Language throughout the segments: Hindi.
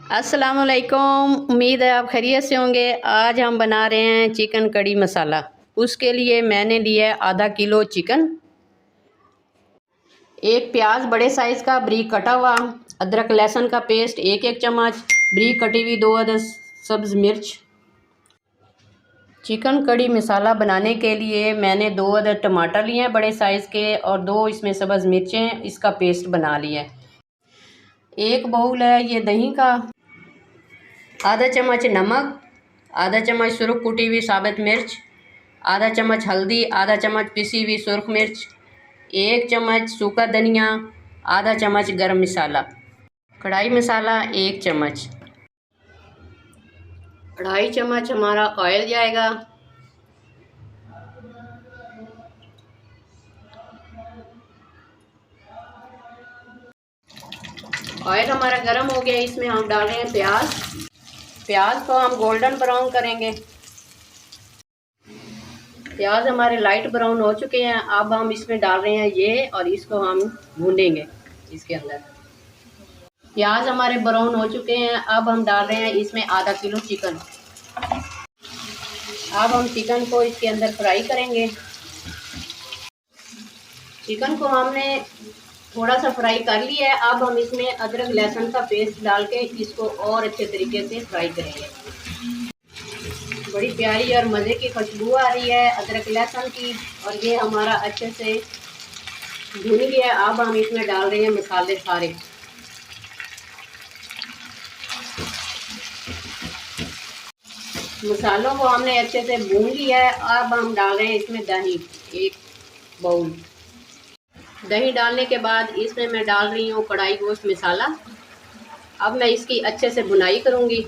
अस्सलामुअलैकुम। उम्मीद है आप खैरियत से होंगे। आज हम बना रहे हैं चिकन कड़ी मसाला। उसके लिए मैंने लिया है आधा किलो चिकन, एक प्याज बड़े साइज़ का बारीक कटा हुआ, अदरक लहसुन का पेस्ट एक चम्मच, बारीक कटी हुई 2 अदद सब्ज़ मिर्च। चिकन कड़ी मसाला बनाने के लिए मैंने 2 अदद टमाटर लिए हैं बड़े साइज़ के और 2 इसमें सब्ज़ मिर्चें, इसका पेस्ट बना लिया है। एक बाउल है ये दही का, आधा चम्मच नमक, आधा चम्मच सुरख कुटी हुई साबित मिर्च, आधा चम्मच हल्दी, आधा चम्मच पिसी हुई सुरख मिर्च, 1 चम्मच सूखा धनिया, आधा चम्मच गरम मसाला, कढ़ाई मसाला 1 चम्मच, 2.5 चम्मच हमारा ऑयल जाएगा। ऑयल हमारा गर्म हो गया, इसमें हम डाल रहे हैं प्याज। प्याज को हम गोल्डन ब्राउन करेंगे। प्याज हमारे लाइट ब्राउन हो चुके हैं। अब हम इसमें डाल रहे हैं ये और इसको हम भूनेंगे। इसके अंदर प्याज हमारे ब्राउन हो चुके हैं। अब हम डाल रहे हैं इसमें आधा किलो चिकन। अब हम चिकन को इसके अंदर फ्राई करेंगे। चिकन को हमने थोड़ा सा फ्राई कर लिया है। अब हम इसमें अदरक लहसुन का पेस्ट डाल के इसको और अच्छे तरीके से फ्राई करेंगे। बड़ी प्यारी और मज़े की खुशबू आ रही है अदरक लहसुन की, और ये हमारा अच्छे से भुन गया। अब हम इसमें डाल रहे हैं मसाले सारे। मसालों को हमने अच्छे से भून लिया है। अब हम डाल रहे हैं इसमें दही, 1 बाउल। दही डालने के बाद इसमें मैं डाल रही हूँ कढ़ाई गोश्त मसाला। अब मैं इसकी अच्छे से भुनाई करूँगी।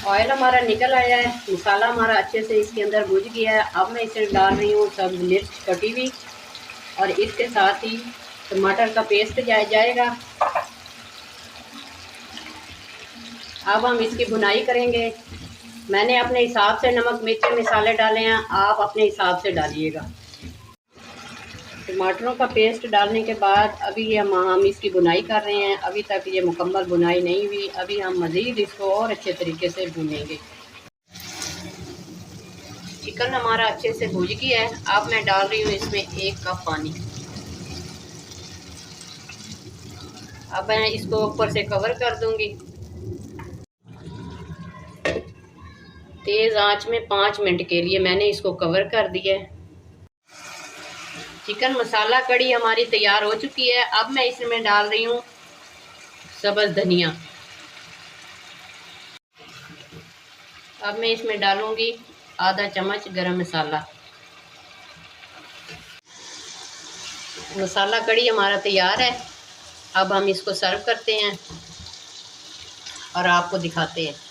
ऑयल हमारा निकल आया है, मसाला हमारा अच्छे से इसके अंदर भुज गया है। अब मैं इसे डाल रही हूँ सब मिर्च कटी हुई और इसके साथ ही टमाटर का पेस्ट जाएगा। अब हम इसकी भुनाई करेंगे। मैंने अपने हिसाब से नमक मिर्च मसाले डाले हैं, आप अपने हिसाब से डालिएगा। टमाटरों का पेस्ट डालने के बाद अभी हम इसकी भुनाई कर रहे हैं। अभी तक ये मुकम्मल भुनाई नहीं हुई। अभी हम मज़ीद इसको और अच्छे तरीके से भूनेंगे। चिकन हमारा अच्छे से भुज गया है। अब मैं डाल रही हूँ इसमें 1 कप पानी। अब मैं इसको ऊपर से कवर कर दूंगी। तेज़ आंच में 5 मिनट के लिए मैंने इसको कवर कर दिया है। चिकन मसाला कड़ी हमारी तैयार हो चुकी है। अब मैं इसमें डाल रही हूँ सब्ज़ धनिया। अब मैं इसमें डालूंगी आधा चम्मच गरम मसाला। मसाला कड़ी हमारा तैयार है। अब हम इसको सर्व करते हैं और आपको दिखाते हैं।